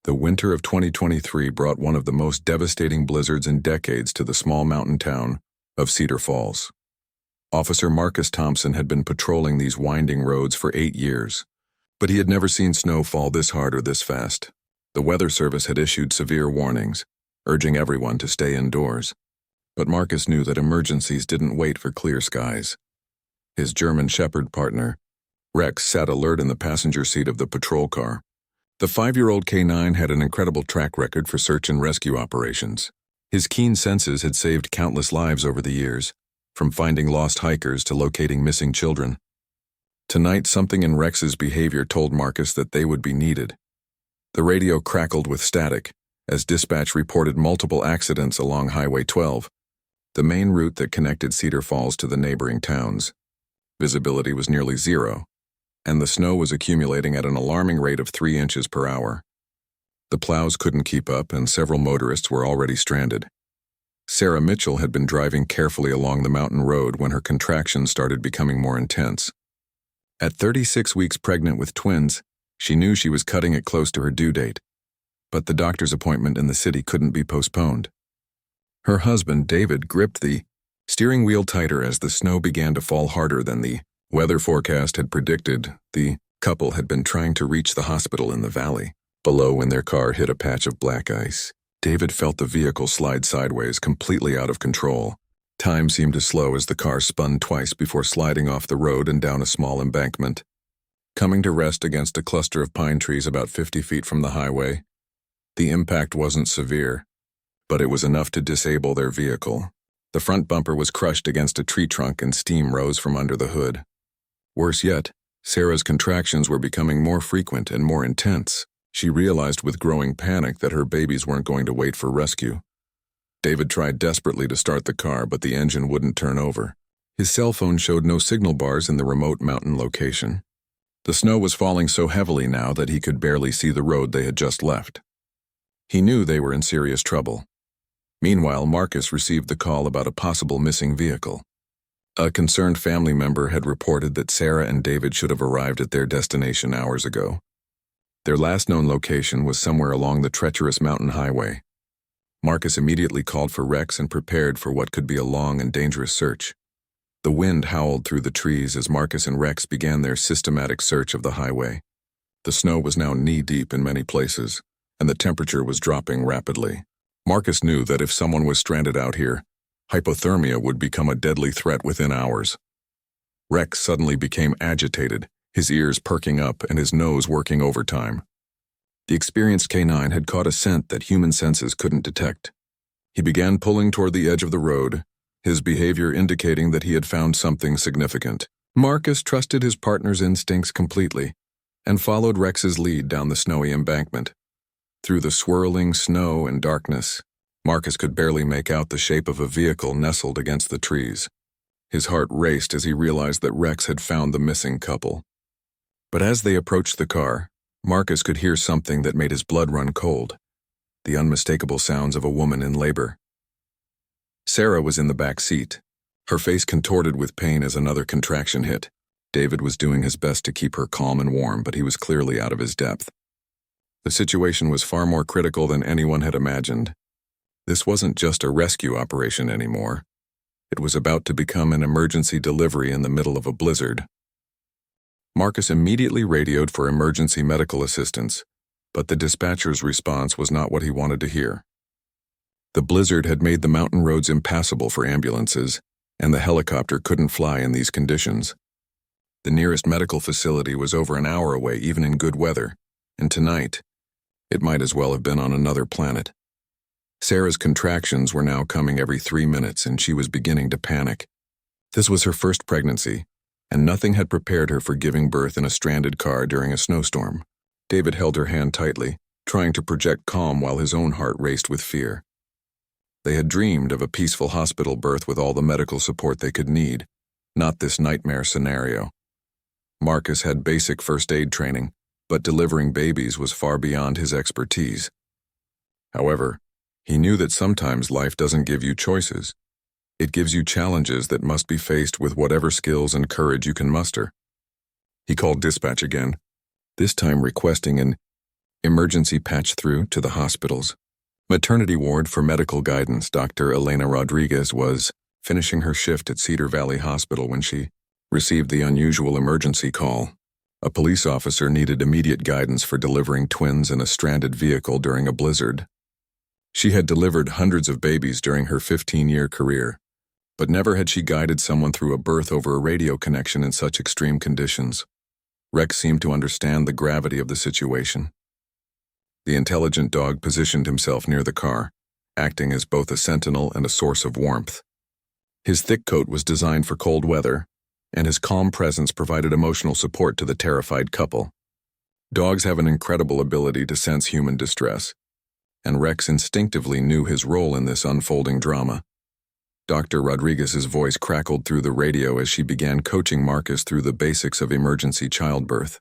The winter of 2023 brought one of the most devastating blizzards in decades to the small mountain town of Cedar Falls. Officer Marcus Thompson had been patrolling these winding roads for 8 years, but he had never seen snow fall this hard or this fast. The Weather Service had issued severe warnings, urging everyone to stay indoors. But Marcus knew that emergencies didn't wait for clear skies. His German Shepherd partner, Rex, sat alert in the passenger seat of the patrol car. The 5-year-old K9 had an incredible track record for search and rescue operations. His keen senses had saved countless lives over the years, from finding lost hikers to locating missing children. Tonight, something in Rex's behavior told Marcus that they would be needed. The radio crackled with static as dispatch reported multiple accidents along Highway 12, the main route that connected Cedar Falls to the neighboring towns. Visibility was nearly zero, and the snow was accumulating at an alarming rate of 3 inches per hour. The plows couldn't keep up, and several motorists were already stranded. Sarah Mitchell had been driving carefully along the mountain road when her contractions started becoming more intense. At 36 weeks pregnant with twins, she knew she was cutting it close to her due date, but the doctor's appointment in the city couldn't be postponed. Her husband, David, gripped the steering wheel tighter as the snow began to fall harder than the weather forecast had predicted. The couple had been trying to reach the hospital in the valley below when their car hit a patch of black ice. David felt the vehicle slide sideways, completely out of control. Time seemed to slow as the car spun twice before sliding off the road and down a small embankment. Coming to rest against a cluster of pine trees about 50 feet from the highway, the impact wasn't severe, but it was enough to disable their vehicle. The front bumper was crushed against a tree trunk and steam rose from under the hood. Worse yet, Sarah's contractions were becoming more frequent and more intense. She realized with growing panic that her babies weren't going to wait for rescue. David tried desperately to start the car, but the engine wouldn't turn over. His cell phone showed no signal bars in the remote mountain location. The snow was falling so heavily now that he could barely see the road they had just left. He knew they were in serious trouble. Meanwhile, Marcus received the call about a possible missing vehicle. A concerned family member had reported that Sarah and David should have arrived at their destination hours ago. Their last known location was somewhere along the treacherous mountain highway. Marcus immediately called for Rex and prepared for what could be a long and dangerous search. The wind howled through the trees as Marcus and Rex began their systematic search of the highway. The snow was now knee-deep in many places, and the temperature was dropping rapidly. Marcus knew that if someone was stranded out here, hypothermia would become a deadly threat within hours. Rex suddenly became agitated, his ears perking up and his nose working overtime. The experienced K9 had caught a scent that human senses couldn't detect. He began pulling toward the edge of the road, his behavior indicating that he had found something significant. Marcus trusted his partner's instincts completely and followed Rex's lead down the snowy embankment. Through the swirling snow and darkness, Marcus could barely make out the shape of a vehicle nestled against the trees. His heart raced as he realized that Rex had found the missing couple. But as they approached the car, Marcus could hear something that made his blood run cold, the unmistakable sounds of a woman in labor. Sarah was in the back seat, her face contorted with pain as another contraction hit. David was doing his best to keep her calm and warm, but he was clearly out of his depth. The situation was far more critical than anyone had imagined. This wasn't just a rescue operation anymore. It was about to become an emergency delivery in the middle of a blizzard. Marcus immediately radioed for emergency medical assistance, but the dispatcher's response was not what he wanted to hear. The blizzard had made the mountain roads impassable for ambulances, and the helicopter couldn't fly in these conditions. The nearest medical facility was over an hour away, even in good weather, and tonight, it might as well have been on another planet. Sarah's contractions were now coming every 3 minutes, and she was beginning to panic. This was her first pregnancy, and nothing had prepared her for giving birth in a stranded car during a snowstorm. David held her hand tightly, trying to project calm while his own heart raced with fear. They had dreamed of a peaceful hospital birth with all the medical support they could need, not this nightmare scenario. Marcus had basic first aid training, but delivering babies was far beyond his expertise. However, he knew that sometimes life doesn't give you choices. It gives you challenges that must be faced with whatever skills and courage you can muster. He called dispatch again, this time requesting an Emergency patch through to the hospital's maternity ward for medical guidance. Dr. Elena Rodriguez was finishing her shift at Cedar Valley Hospital when she received the unusual emergency call. A police officer needed immediate guidance for delivering twins in a stranded vehicle during a blizzard. She had delivered hundreds of babies during her 15-year career, but never had she guided someone through a birth over a radio connection in such extreme conditions. Rex seemed to understand the gravity of the situation. The intelligent dog positioned himself near the car, acting as both a sentinel and a source of warmth. His thick coat was designed for cold weather, and his calm presence provided emotional support to the terrified couple. Dogs have an incredible ability to sense human distress, and Rex instinctively knew his role in this unfolding drama. Dr. Rodriguez's voice crackled through the radio as she began coaching Marcus through the basics of emergency childbirth.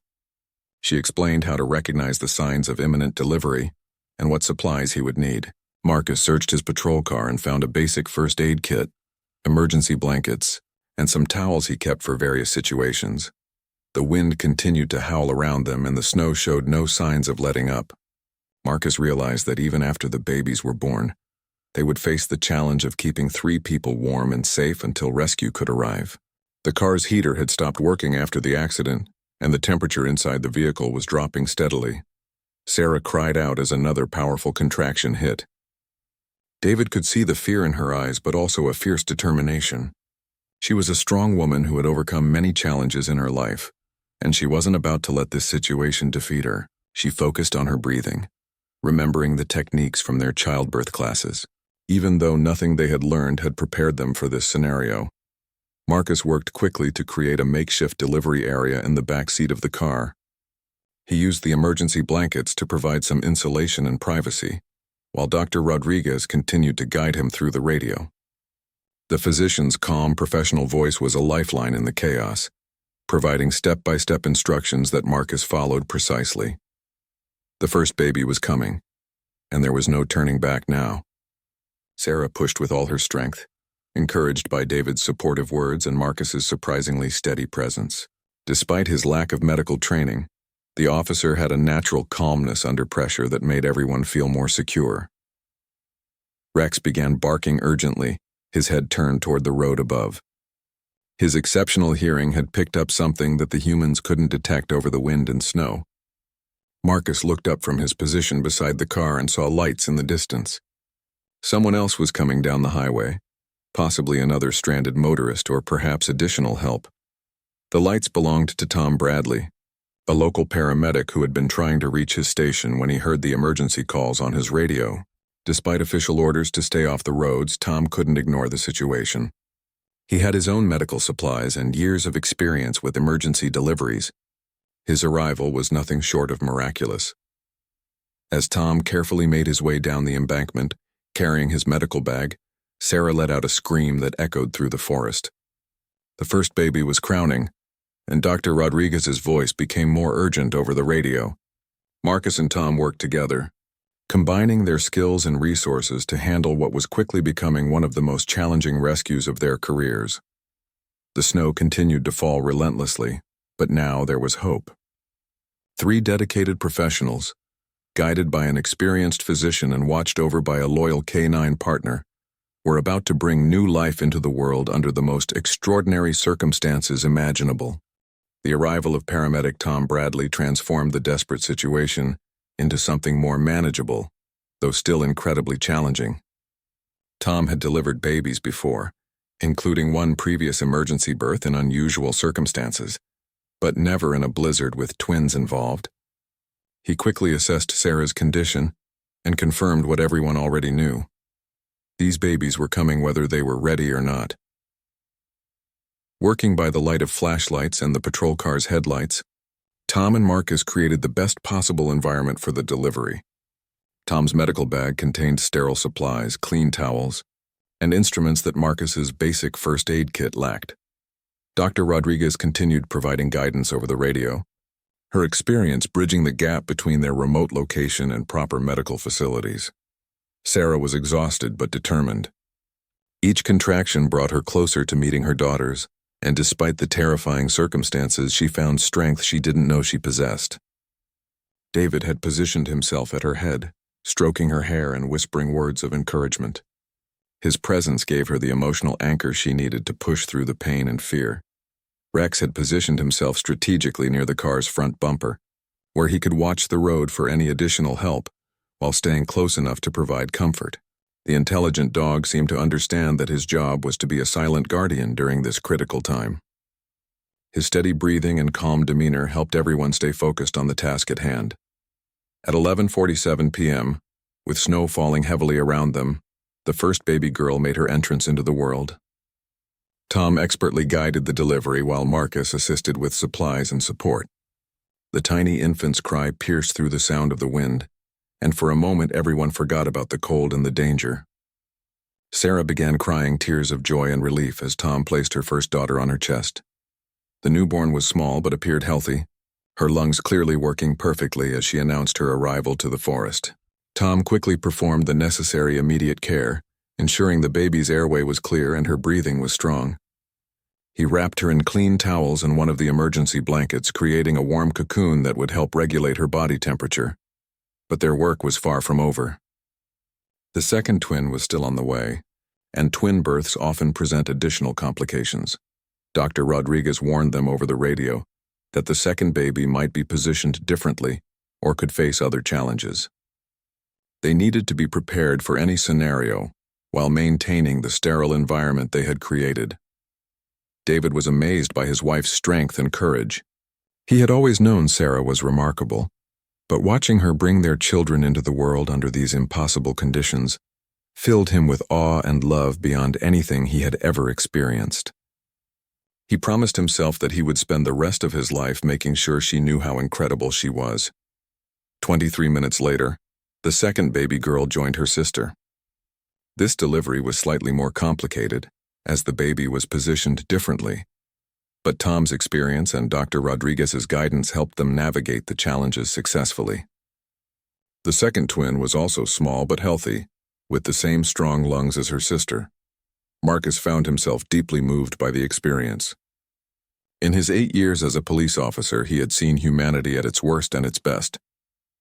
She explained how to recognize the signs of imminent delivery and what supplies he would need. Marcus searched his patrol car and found a basic first aid kit, emergency blankets, and some towels he kept for various situations. The wind continued to howl around them and the snow showed no signs of letting up. Marcus realized that even after the babies were born, they would face the challenge of keeping 3 people warm and safe until rescue could arrive. The car's heater had stopped working after the accident, and the temperature inside the vehicle was dropping steadily. Sarah cried out as another powerful contraction hit. David could see the fear in her eyes, but also a fierce determination. She was a strong woman who had overcome many challenges in her life, and she wasn't about to let this situation defeat her. She focused on her breathing, remembering the techniques from their childbirth classes. Even though nothing they had learned had prepared them for this scenario, Marcus worked quickly to create a makeshift delivery area in the back seat of the car. He used the emergency blankets to provide some insulation and privacy, while Dr. Rodriguez continued to guide him through the radio. The physician's calm, professional voice was a lifeline in the chaos, providing step-by-step instructions that Marcus followed precisely. The first baby was coming, and there was no turning back now. Sarah pushed with all her strength, encouraged by David's supportive words and Marcus's surprisingly steady presence. Despite his lack of medical training, the officer had a natural calmness under pressure that made everyone feel more secure. Rex began barking urgently, his head turned toward the road above. His exceptional hearing had picked up something that the humans couldn't detect over the wind and snow. Marcus looked up from his position beside the car and saw lights in the distance. Someone else was coming down the highway, possibly another stranded motorist or perhaps additional help. The lights belonged to Tom Bradley, a local paramedic who had been trying to reach his station when he heard the emergency calls on his radio. Despite official orders to stay off the roads, Tom couldn't ignore the situation. He had his own medical supplies and years of experience with emergency deliveries. His arrival was nothing short of miraculous. As Tom carefully made his way down the embankment, carrying his medical bag, Sarah let out a scream that echoed through the forest. The first baby was crowning, and Dr. Rodriguez's voice became more urgent over the radio. Marcus and Tom worked together, combining their skills and resources to handle what was quickly becoming one of the most challenging rescues of their careers. The snow continued to fall relentlessly, but now there was hope. 3 dedicated professionals, guided by an experienced physician and watched over by a loyal canine partner, were about to bring new life into the world under the most extraordinary circumstances imaginable. The arrival of paramedic Tom Bradley transformed the desperate situation into something more manageable, though still incredibly challenging. Tom had delivered babies before, including one previous emergency birth in unusual circumstances, but never in a blizzard with twins involved. He quickly assessed Sarah's condition and confirmed what everyone already knew. These babies were coming whether they were ready or not. Working by the light of flashlights and the patrol car's headlights, Tom and Marcus created the best possible environment for the delivery. Tom's medical bag contained sterile supplies, clean towels, and instruments that Marcus's basic first aid kit lacked. Dr. Rodriguez continued providing guidance over the radio, her experience bridging the gap between their remote location and proper medical facilities. Sarah was exhausted but determined. Each contraction brought her closer to meeting her daughters, and despite the terrifying circumstances, she found strength she didn't know she possessed. David had positioned himself at her head, stroking her hair and whispering words of encouragement. His presence gave her the emotional anchor she needed to push through the pain and fear. Rex had positioned himself strategically near the car's front bumper, where he could watch the road for any additional help, while staying close enough to provide comfort. The intelligent dog seemed to understand that his job was to be a silent guardian during this critical time. His steady breathing and calm demeanor helped everyone stay focused on the task at hand. At 11:47 p.m., with snow falling heavily around them, the first baby girl made her entrance into the world. Tom expertly guided the delivery while Marcus assisted with supplies and support. The tiny infant's cry pierced through the sound of the wind, and for a moment everyone forgot about the cold and the danger. Sarah began crying tears of joy and relief as Tom placed her first daughter on her chest. The newborn was small but appeared healthy, her lungs clearly working perfectly as she announced her arrival to the forest. Tom quickly performed the necessary immediate care, ensuring the baby's airway was clear and her breathing was strong. He wrapped her in clean towels and one of the emergency blankets, creating a warm cocoon that would help regulate her body temperature. But their work was far from over. The second twin was still on the way, and twin births often present additional complications. Dr. Rodriguez warned them over the radio that the second baby might be positioned differently or could face other challenges. They needed to be prepared for any scenario while maintaining the sterile environment they had created. David was amazed by his wife's strength and courage. He had always known Sarah was remarkable, but watching her bring their children into the world under these impossible conditions filled him with awe and love beyond anything he had ever experienced. He promised himself that he would spend the rest of his life making sure she knew how incredible she was. 23 minutes later, the second baby girl joined her sister. This delivery was slightly more complicated, as the baby was positioned differently, but Tom's experience and Dr. Rodriguez's guidance helped them navigate the challenges successfully. The second twin was also small but healthy, with the same strong lungs as her sister. Marcus found himself deeply moved by the experience. In his 8 years as a police officer, he had seen humanity at its worst and its best,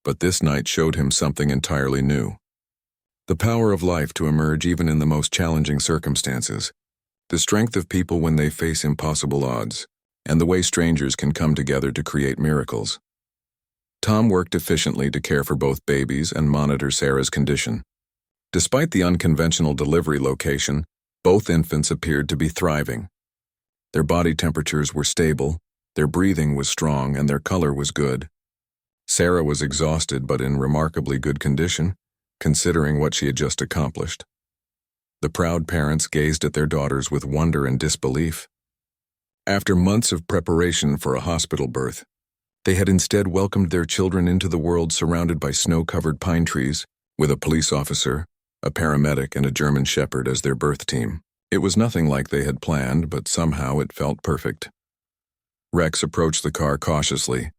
but this night showed him something entirely new. The power of life to emerge even in the most challenging circumstances, the strength of people when they face impossible odds, and the way strangers can come together to create miracles. Tom worked efficiently to care for both babies and monitor Sarah's condition. Despite the unconventional delivery location, both infants appeared to be thriving. Their body temperatures were stable, their breathing was strong, and their color was good. Sarah was exhausted but in remarkably good condition, considering what she had just accomplished. The proud parents gazed at their daughters with wonder and disbelief. After months of preparation for a hospital birth, they had instead welcomed their children into the world surrounded by snow-covered pine trees, with a police officer, a paramedic, and a German shepherd as their birth team. It was nothing like they had planned, but somehow it felt perfect. Rex approached the car cautiously,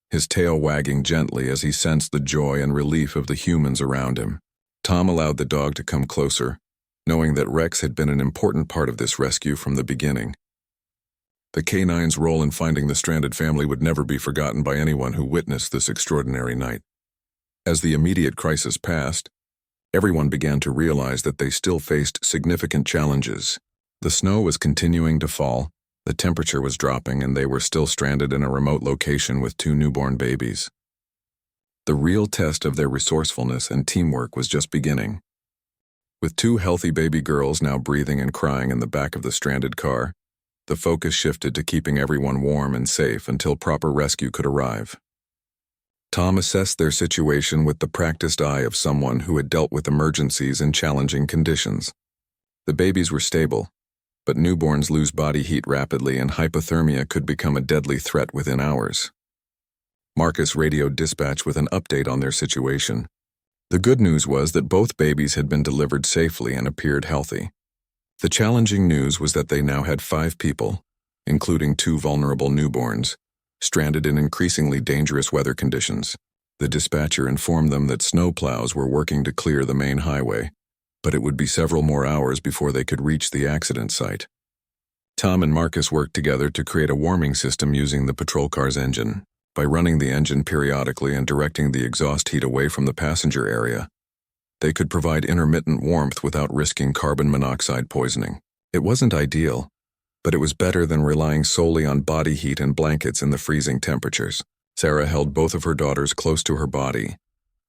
his tail wagging gently as he sensed the joy and relief of the humans around him. Tom allowed the dog to come closer, knowing that Rex had been an important part of this rescue from the beginning. The canine's role in finding the stranded family would never be forgotten by anyone who witnessed this extraordinary night. As the immediate crisis passed, everyone began to realize that they still faced significant challenges. The snow was continuing to fall, the temperature was dropping, and they were still stranded in a remote location with 2 newborn babies. The real test of their resourcefulness and teamwork was just beginning. With 2 healthy baby girls now breathing and crying in the back of the stranded car, the focus shifted to keeping everyone warm and safe until proper rescue could arrive. Tom assessed their situation with the practiced eye of someone who had dealt with emergencies in challenging conditions. The babies were stable, but newborns lose body heat rapidly and hypothermia could become a deadly threat within hours. Marcus radioed dispatch with an update on their situation. The good news was that both babies had been delivered safely and appeared healthy. The challenging news was that they now had 5 people, including 2 vulnerable newborns, stranded in increasingly dangerous weather conditions. The dispatcher informed them that snowplows were working to clear the main highway, but it would be several more hours before they could reach the accident site. Tom and Marcus worked together to create a warming system using the patrol car's engine. By running the engine periodically and directing the exhaust heat away from the passenger area, they could provide intermittent warmth without risking carbon monoxide poisoning. It wasn't ideal, but it was better than relying solely on body heat and blankets in the freezing temperatures. Sarah held both of her daughters close to her body,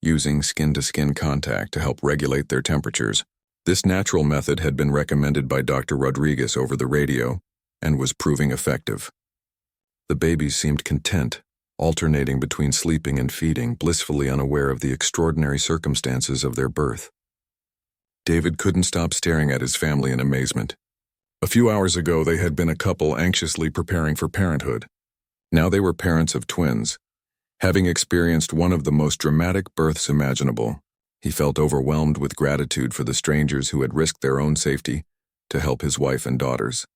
using skin-to-skin contact to help regulate their temperatures. This natural method had been recommended by Dr. Rodriguez over the radio and was proving effective. The babies seemed content, alternating between sleeping and feeding, blissfully unaware of the extraordinary circumstances of their birth. David couldn't stop staring at his family in amazement. A few hours ago, they had been a couple anxiously preparing for parenthood. Now they were parents of twins. Having experienced one of the most dramatic births imaginable, he felt overwhelmed with gratitude for the strangers who had risked their own safety to help his wife and daughters.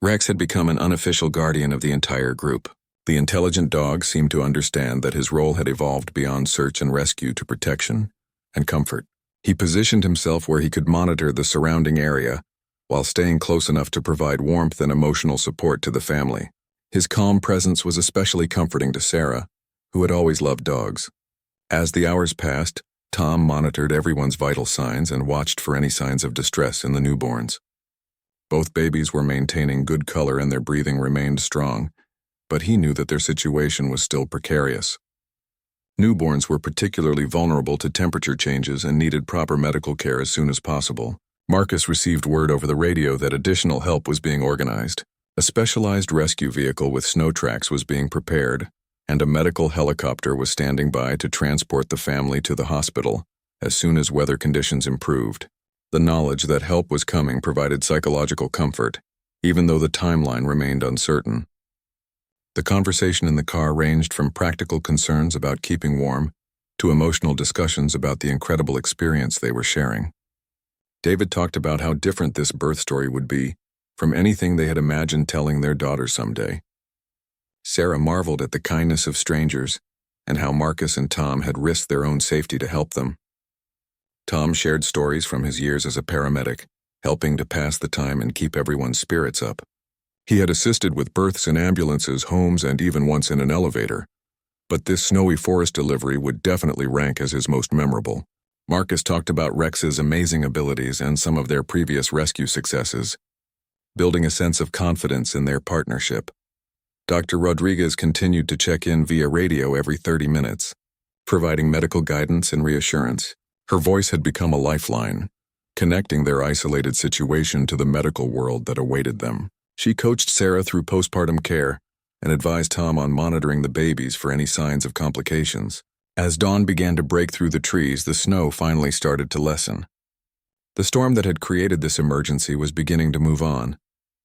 Rex had become an unofficial guardian of the entire group. The intelligent dog seemed to understand that his role had evolved beyond search and rescue to protection and comfort. He positioned himself where he could monitor the surrounding area while staying close enough to provide warmth and emotional support to the family. His calm presence was especially comforting to Sarah, who had always loved dogs. As the hours passed, Tom monitored everyone's vital signs and watched for any signs of distress in the newborns. Both babies were maintaining good color and their breathing remained strong, but he knew that their situation was still precarious. Newborns were particularly vulnerable to temperature changes and needed proper medical care as soon as possible. Marcus received word over the radio that additional help was being organized. A specialized rescue vehicle with snow tracks was being prepared, and a medical helicopter was standing by to transport the family to the hospital as soon as weather conditions improved. The knowledge that help was coming provided psychological comfort, even though the timeline remained uncertain. The conversation in the car ranged from practical concerns about keeping warm to emotional discussions about the incredible experience they were sharing. David talked about how different this birth story would be from anything they had imagined telling their daughter someday. Sarah marveled at the kindness of strangers and how Marcus and Tom had risked their own safety to help them. Tom shared stories from his years as a paramedic, helping to pass the time and keep everyone's spirits up. He had assisted with births in ambulances, homes, and even once in an elevator, but this snowy forest delivery would definitely rank as his most memorable. Marcus talked about Rex's amazing abilities and some of their previous rescue successes, building a sense of confidence in their partnership. Dr. Rodriguez continued to check in via radio every 30 minutes, providing medical guidance and reassurance. Her voice had become a lifeline, connecting their isolated situation to the medical world that awaited them. She coached Sarah through postpartum care and advised Tom on monitoring the babies for any signs of complications. As dawn began to break through the trees, the snow finally started to lessen. The storm that had created this emergency was beginning to move on,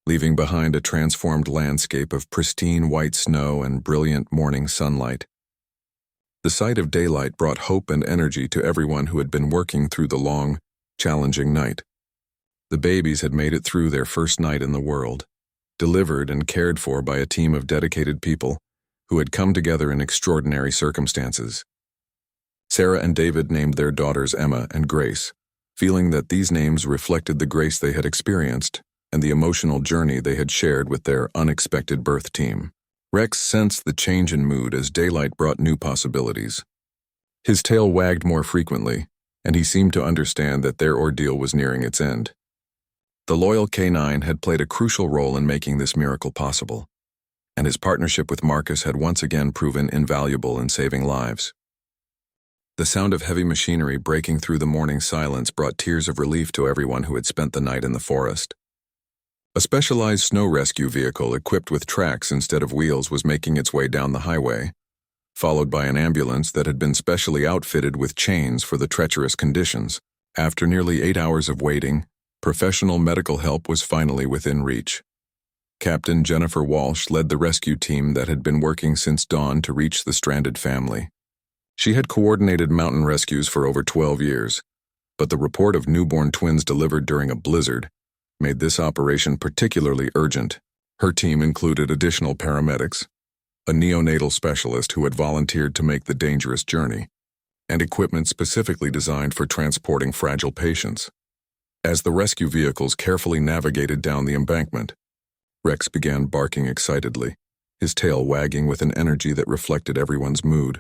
leaving behind a transformed landscape of pristine white snow and brilliant morning sunlight. The sight of daylight brought hope and energy to everyone who had been working through the long, challenging night. The babies had made it through their first night in the world, delivered and cared for by a team of dedicated people who had come together in extraordinary circumstances. Sarah and David named their daughters Emma and Grace, feeling that these names reflected the grace they had experienced and the emotional journey they had shared with their unexpected birth team. Rex sensed the change in mood as daylight brought new possibilities. His tail wagged more frequently, and he seemed to understand that their ordeal was nearing its end. The loyal canine had played a crucial role in making this miracle possible, and his partnership with Marcus had once again proven invaluable in saving lives. The sound of heavy machinery breaking through the morning silence brought tears of relief to everyone who had spent the night in the forest. A specialized snow rescue vehicle equipped with tracks instead of wheels was making its way down the highway, followed by an ambulance that had been specially outfitted with chains for the treacherous conditions. After nearly 8 hours of waiting, professional medical help was finally within reach. Captain Jennifer Walsh led the rescue team that had been working since dawn to reach the stranded family. She had coordinated mountain rescues for over 12 years, but the report of newborn twins delivered during a blizzard made this operation particularly urgent. Her team included additional paramedics, a neonatal specialist who had volunteered to make the dangerous journey, and equipment specifically designed for transporting fragile patients. As the rescue vehicles carefully navigated down the embankment, Rex began barking excitedly, his tail wagging with an energy that reflected everyone's mood.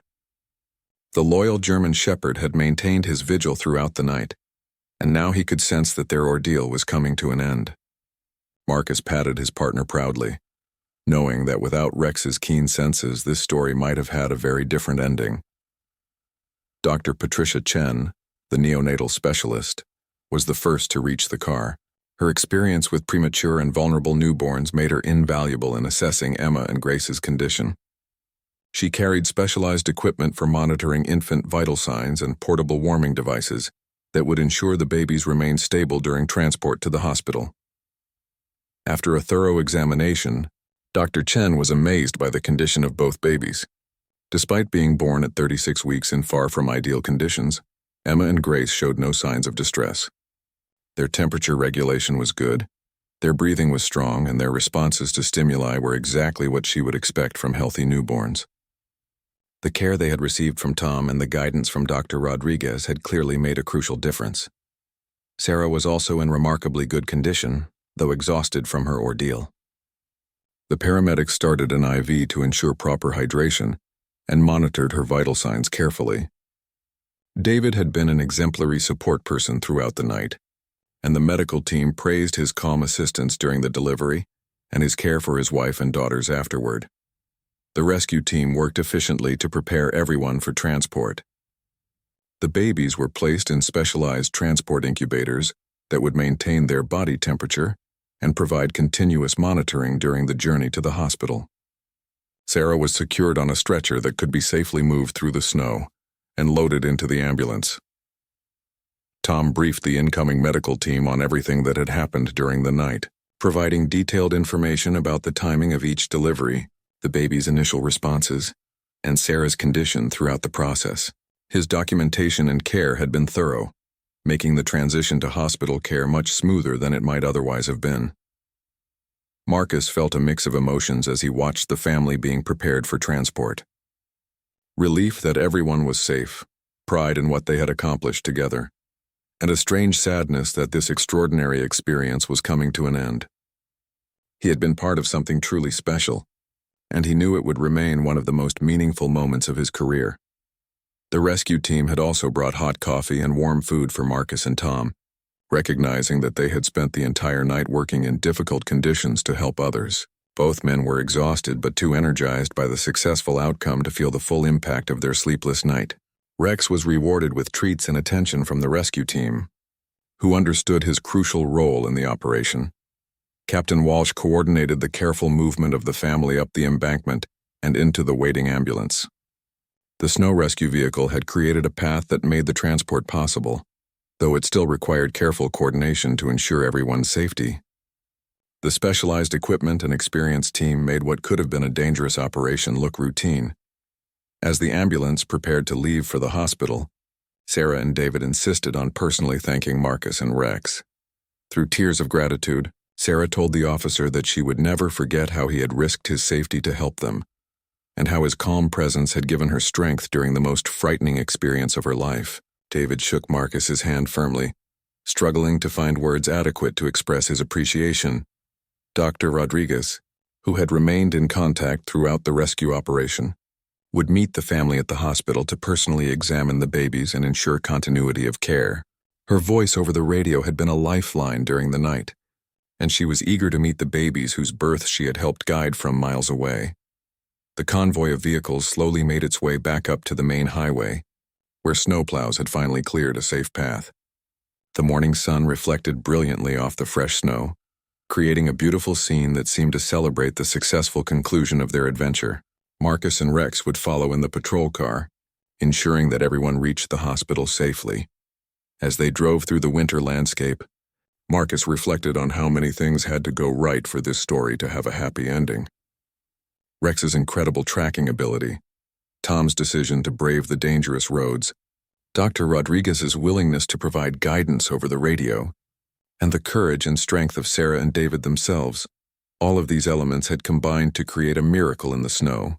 The loyal German shepherd had maintained his vigil throughout the night, and now he could sense that their ordeal was coming to an end. Marcus patted his partner proudly, knowing that without Rex's keen senses, this story might have had a very different ending. Dr. Patricia Chen, the neonatal specialist, was the first to reach the car. Her experience with premature and vulnerable newborns made her invaluable in assessing Emma and Grace's condition. She carried specialized equipment for monitoring infant vital signs and portable warming devices that would ensure the babies remained stable during transport to the hospital. After a thorough examination, Dr. Chen was amazed by the condition of both babies. Despite being born at 36 weeks in far from ideal conditions, Emma and Grace showed no signs of distress. Their temperature regulation was good, their breathing was strong, and their responses to stimuli were exactly what she would expect from healthy newborns. The care they had received from Tom and the guidance from Dr. Rodriguez had clearly made a crucial difference. Sarah was also in remarkably good condition, though exhausted from her ordeal. The paramedics started an IV to ensure proper hydration and monitored her vital signs carefully. David had been an exemplary support person throughout the night, and the medical team praised his calm assistance during the delivery and his care for his wife and daughters afterward. The rescue team worked efficiently to prepare everyone for transport. The babies were placed in specialized transport incubators that would maintain their body temperature and provide continuous monitoring during the journey to the hospital. Sarah was secured on a stretcher that could be safely moved through the snow and loaded into the ambulance. Tom briefed the incoming medical team on everything that had happened during the night, providing detailed information about the timing of each delivery, the baby's initial responses, and Sarah's condition throughout the process. His documentation and care had been thorough, making the transition to hospital care much smoother than it might otherwise have been. Marcus felt a mix of emotions as he watched the family being prepared for transport. Relief that everyone was safe, pride in what they had accomplished together, and a strange sadness that this extraordinary experience was coming to an end. He had been part of something truly special, and he knew it would remain one of the most meaningful moments of his career. The rescue team had also brought hot coffee and warm food for Marcus and Tom, recognizing that they had spent the entire night working in difficult conditions to help others. Both men were exhausted but too energized by the successful outcome to feel the full impact of their sleepless night. Rex was rewarded with treats and attention from the rescue team, who understood his crucial role in the operation. Captain Walsh coordinated the careful movement of the family up the embankment and into the waiting ambulance. The snow rescue vehicle had created a path that made the transport possible, though it still required careful coordination to ensure everyone's safety. The specialized equipment and experienced team made what could have been a dangerous operation look routine. As the ambulance prepared to leave for the hospital, Sarah and David insisted on personally thanking Marcus and Rex. Through tears of gratitude, Sarah told the officer that she would never forget how he had risked his safety to help them, and how his calm presence had given her strength during the most frightening experience of her life. David shook Marcus's hand firmly, struggling to find words adequate to express his appreciation. Dr. Rodriguez, who had remained in contact throughout the rescue operation, would meet the family at the hospital to personally examine the babies and ensure continuity of care. Her voice over the radio had been a lifeline during the night, and she was eager to meet the babies whose birth she had helped guide from miles away. The convoy of vehicles slowly made its way back up to the main highway, where snowplows had finally cleared a safe path. The morning sun reflected brilliantly off the fresh snow, creating a beautiful scene that seemed to celebrate the successful conclusion of their adventure. Marcus and Rex would follow in the patrol car, ensuring that everyone reached the hospital safely. As they drove through the winter landscape, Marcus reflected on how many things had to go right for this story to have a happy ending. Rex's incredible tracking ability, Tom's decision to brave the dangerous roads, Dr. Rodriguez's willingness to provide guidance over the radio, and the courage and strength of Sarah and David themselves. All of these elements had combined to create a miracle in the snow.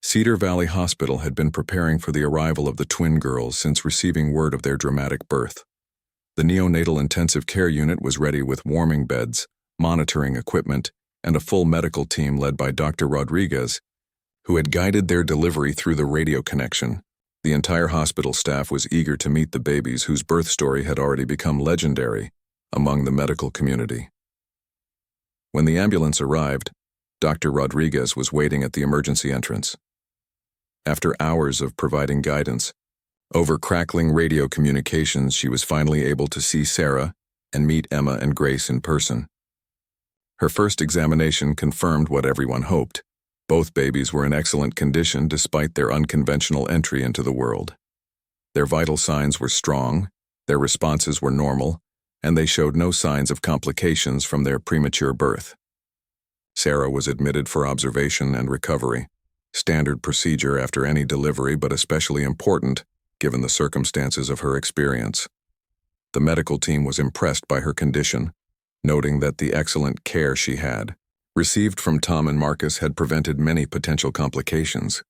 Cedar Valley Hospital had been preparing for the arrival of the twin girls since receiving word of their dramatic birth. The neonatal intensive care unit was ready with warming beds, monitoring equipment, and a full medical team led by Dr. Rodriguez, who had guided their delivery through the radio connection. The entire hospital staff was eager to meet the babies whose birth story had already become legendary among the medical community. When the ambulance arrived, Dr. Rodriguez was waiting at the emergency entrance. After hours of providing guidance, over crackling radio communications, she was finally able to see Sarah and meet Emma and Grace in person. Her first examination confirmed what everyone hoped. Both babies were in excellent condition despite their unconventional entry into the world. Their vital signs were strong, their responses were normal, and they showed no signs of complications from their premature birth. Sarah was admitted for observation and recovery, standard procedure after any delivery, but especially important given the circumstances of her experience. The medical team was impressed by her condition, noting that the excellent care she had received from Tom and Marcus had prevented many potential complications.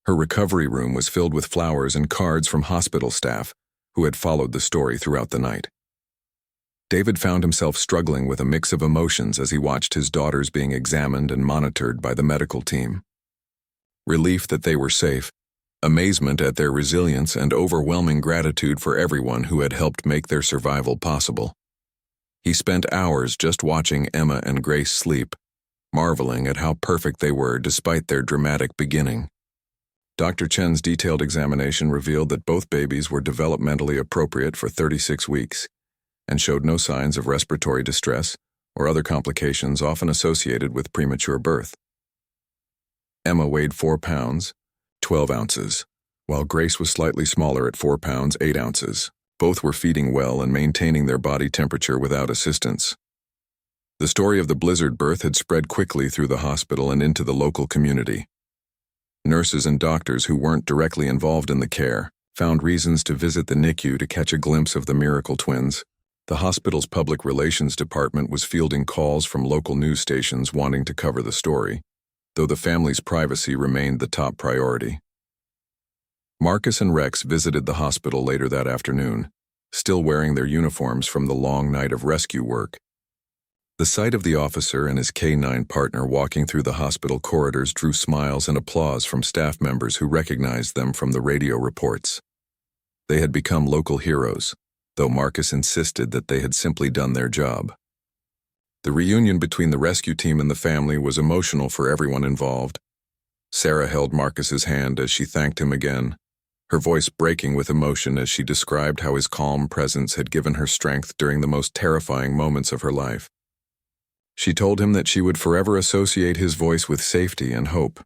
Her recovery room was filled with flowers and cards from hospital staff who had followed the story throughout the night. David found himself struggling with a mix of emotions as he watched his daughters being examined and monitored by the medical team. Relief that they were safe, amazement at their resilience, and overwhelming gratitude for everyone who had helped make their survival possible. He spent hours just watching Emma and Grace sleep, marveling at how perfect they were despite their dramatic beginning. Dr. Chen's detailed examination revealed that both babies were developmentally appropriate for 36 weeks and showed no signs of respiratory distress or other complications often associated with premature birth. Emma weighed 4 pounds, 12 ounces, while Grace was slightly smaller at 4 pounds, 8 ounces. Both were feeding well and maintaining their body temperature without assistance. The story of the blizzard birth had spread quickly through the hospital and into the local community. Nurses and doctors who weren't directly involved in the care found reasons to visit the NICU to catch a glimpse of the miracle twins. The hospital's public relations department was fielding calls from local news stations wanting to cover the story, though the family's privacy remained the top priority. Marcus and Rex visited the hospital later that afternoon, still wearing their uniforms from the long night of rescue work. The sight of the officer and his K-9 partner walking through the hospital corridors drew smiles and applause from staff members who recognized them from the radio reports. They had become local heroes, though Marcus insisted that they had simply done their job. The reunion between the rescue team and the family was emotional for everyone involved. Sarah held Marcus's hand as she thanked him again, her voice breaking with emotion as she described how his calm presence had given her strength during the most terrifying moments of her life. She told him that she would forever associate his voice with safety and hope.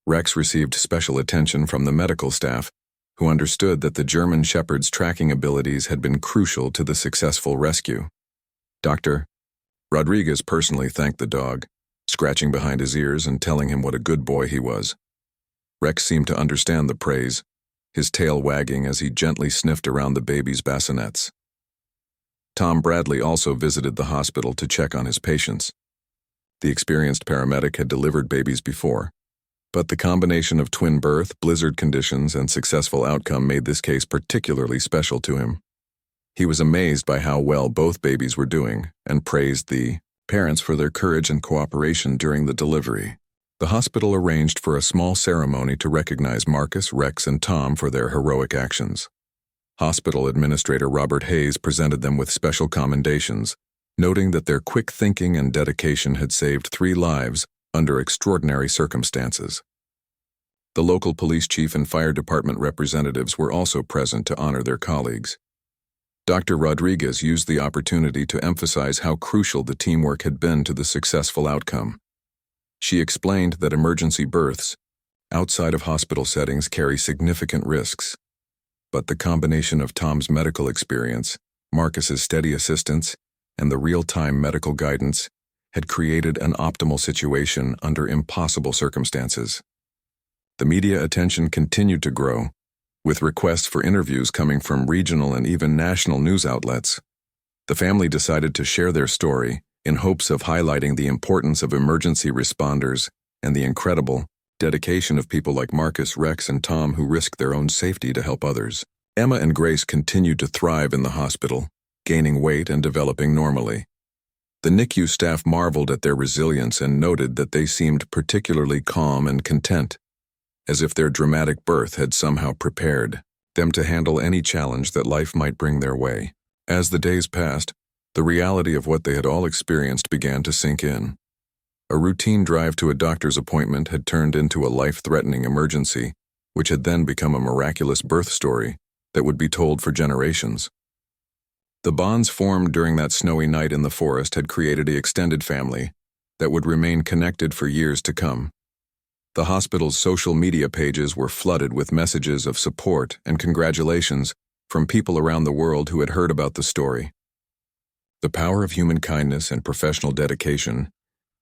Rex received special attention from the medical staff, who understood that the German Shepherd's tracking abilities had been crucial to the successful rescue. Dr. Rodriguez personally thanked the dog, scratching behind his ears and telling him what a good boy he was. Rex seemed to understand the praise, his tail wagging as he gently sniffed around the baby's bassinets. Tom Bradley also visited the hospital to check on his patients. The experienced paramedic had delivered babies before, but the combination of twin birth, blizzard conditions, and successful outcome made this case particularly special to him. He was amazed by how well both babies were doing and praised the parents for their courage and cooperation during the delivery. The hospital arranged for a small ceremony to recognize Marcus, Rex, and Tom for their heroic actions. Hospital Administrator Robert Hayes presented them with special commendations, noting that their quick thinking and dedication had saved 3 lives under extraordinary circumstances. The local police chief and fire department representatives were also present to honor their colleagues. Dr. Rodriguez used the opportunity to emphasize how crucial the teamwork had been to the successful outcome. She explained that emergency births, outside of hospital settings, carry significant risks, but the combination of Tom's medical experience, Marcus's steady assistance, and the real-time medical guidance had created an optimal situation under impossible circumstances. The media attention continued to grow, with requests for interviews coming from regional and even national news outlets. The family decided to share their story in hopes of highlighting the importance of emergency responders and the incredible dedication of people like Marcus, Rex, and Tom who risked their own safety to help others. Emma and Grace continued to thrive in the hospital, gaining weight and developing normally. The NICU staff marveled at their resilience and noted that they seemed particularly calm and content, as if their dramatic birth had somehow prepared them to handle any challenge that life might bring their way. As the days passed, the reality of what they had all experienced began to sink in. A routine drive to a doctor's appointment had turned into a life-threatening emergency, which had then become a miraculous birth story that would be told for generations. The bonds formed during that snowy night in the forest had created an extended family that would remain connected for years to come. The hospital's social media pages were flooded with messages of support and congratulations from people around the world who had heard about the story. The power of human kindness and professional dedication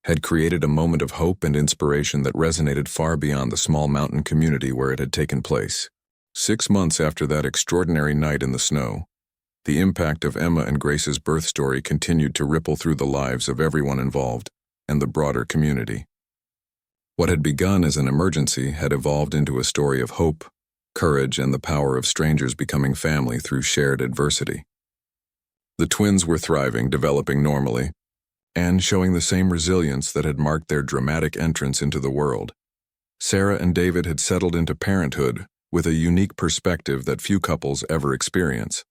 had created a moment of hope and inspiration that resonated far beyond the small mountain community where it had taken place. 6 months after that extraordinary night in the snow, the impact of Emma and Grace's birth story continued to ripple through the lives of everyone involved and the broader community. What had begun as an emergency had evolved into a story of hope, courage, and the power of strangers becoming family through shared adversity. The twins were thriving, developing normally, and showing the same resilience that had marked their dramatic entrance into the world. Sarah and David had settled into parenthood with a unique perspective that few couples ever experience.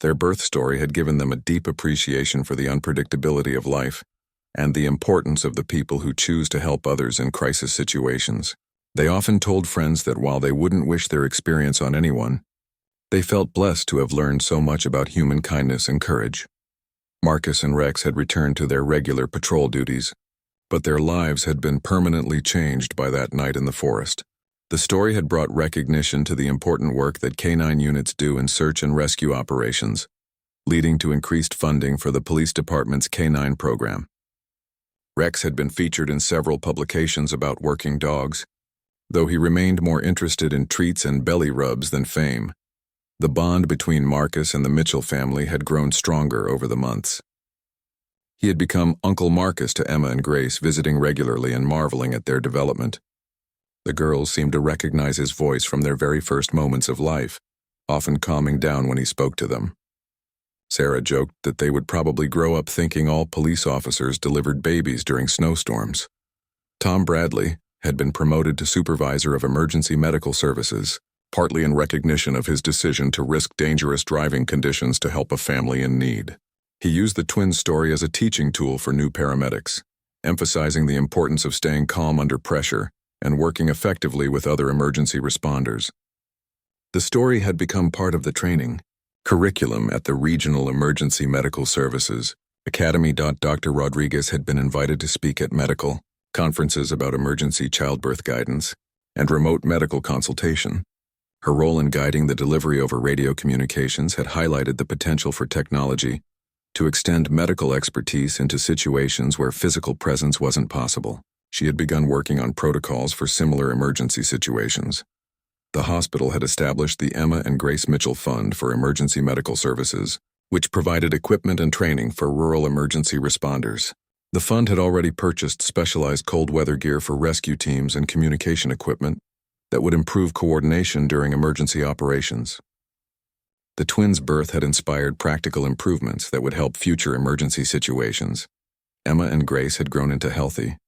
Their birth story had given them a deep appreciation for the unpredictability of life and the importance of the people who choose to help others in crisis situations. They often told friends that while they wouldn't wish their experience on anyone, they felt blessed to have learned so much about human kindness and courage. Marcus and Rex had returned to their regular patrol duties, but their lives had been permanently changed by that night in the forest. The story had brought recognition to the important work that K-9 units do in search and rescue operations, leading to increased funding for the police department's K-9 program. Rex had been featured in several publications about working dogs, though he remained more interested in treats and belly rubs than fame. The bond between Marcus and the Mitchell family had grown stronger over the months. He had become Uncle Marcus to Emma and Grace, visiting regularly and marveling at their development. The girls seemed to recognize his voice from their very first moments of life, often calming down when he spoke to them. Sarah joked that they would probably grow up thinking all police officers delivered babies during snowstorms. Tom Bradley had been promoted to supervisor of emergency medical services, partly in recognition of his decision to risk dangerous driving conditions to help a family in need. He used the twins' story as a teaching tool for new paramedics, emphasizing the importance of staying calm under pressure and working effectively with other emergency responders. The story had become part of the training curriculum at the Regional Emergency Medical Services Academy. Dr. Rodriguez had been invited to speak at medical conferences about emergency childbirth guidance and remote medical consultation. Her role in guiding the delivery over radio communications had highlighted the potential for technology to extend medical expertise into situations where physical presence wasn't possible. She had begun working on protocols for similar emergency situations. The hospital had established the Emma and Grace Mitchell Fund for Emergency Medical Services, which provided equipment and training for rural emergency responders. The fund had already purchased specialized cold weather gear for rescue teams and communication equipment that would improve coordination during emergency operations. The twins' birth had inspired practical improvements that would help future emergency situations. Emma and Grace had grown into healthy,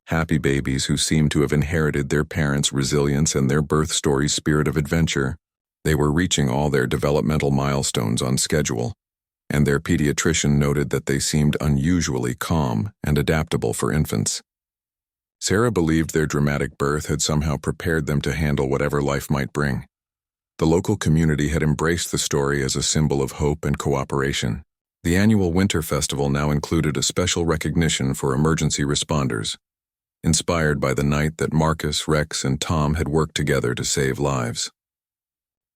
happy babies who seemed to have inherited their parents' resilience and their birth story's spirit of adventure. They were reaching all their developmental milestones on schedule, and their pediatrician noted that they seemed unusually calm and adaptable for infants. Sarah believed their dramatic birth had somehow prepared them to handle whatever life might bring. The local community had embraced the story as a symbol of hope and cooperation. The annual Winter Festival now included a special recognition for emergency responders, inspired by the night that Marcus, Rex, and Tom had worked together to save lives.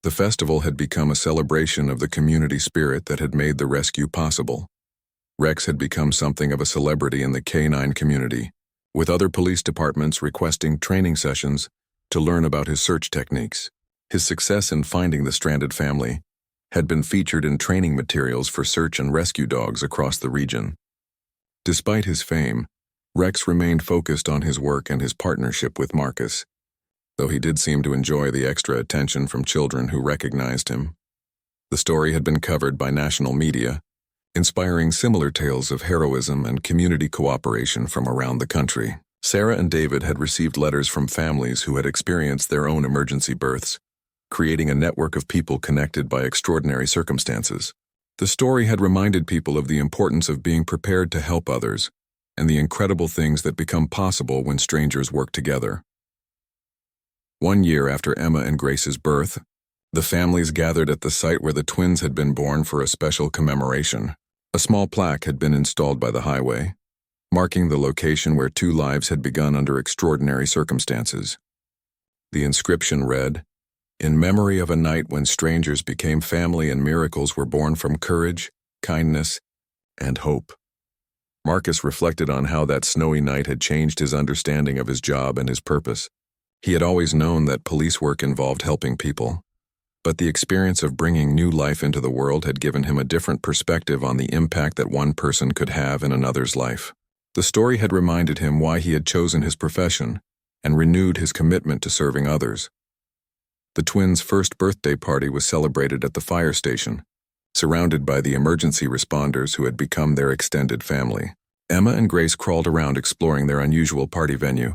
The festival had become a celebration of the community spirit that had made the rescue possible. Rex had become something of a celebrity in the K-9 community, with other police departments requesting training sessions to learn about his search techniques. His success in finding the stranded family had been featured in training materials for search and rescue dogs across the region. Despite his fame, Rex remained focused on his work and his partnership with Marcus, though he did seem to enjoy the extra attention from children who recognized him. The story had been covered by national media, inspiring similar tales of heroism and community cooperation from around the country. Sarah and David had received letters from families who had experienced their own emergency births, creating a network of people connected by extraordinary circumstances. The story had reminded people of the importance of being prepared to help others and the incredible things that become possible when strangers work together. 1 year after Emma and Grace's birth, the families gathered at the site where the twins had been born for a special commemoration. A small plaque had been installed by the highway, marking the location where 2 lives had begun under extraordinary circumstances. The inscription read, "In memory of a night when strangers became family and miracles were born from courage, kindness, and hope." Marcus reflected on how that snowy night had changed his understanding of his job and his purpose. He had always known that police work involved helping people, but the experience of bringing new life into the world had given him a different perspective on the impact that one person could have in another's life. The story had reminded him why he had chosen his profession and renewed his commitment to serving others. The twins' first birthday party was celebrated at the fire station, surrounded by the emergency responders who had become their extended family. Emma and Grace crawled around exploring their unusual party venue,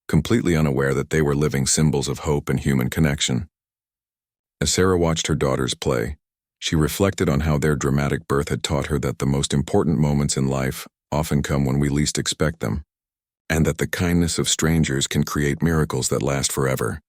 completely unaware that they were living symbols of hope and human connection. As Sarah watched her daughters play, she reflected on how their dramatic birth had taught her that the most important moments in life often come when we least expect them, and that the kindness of strangers can create miracles that last forever.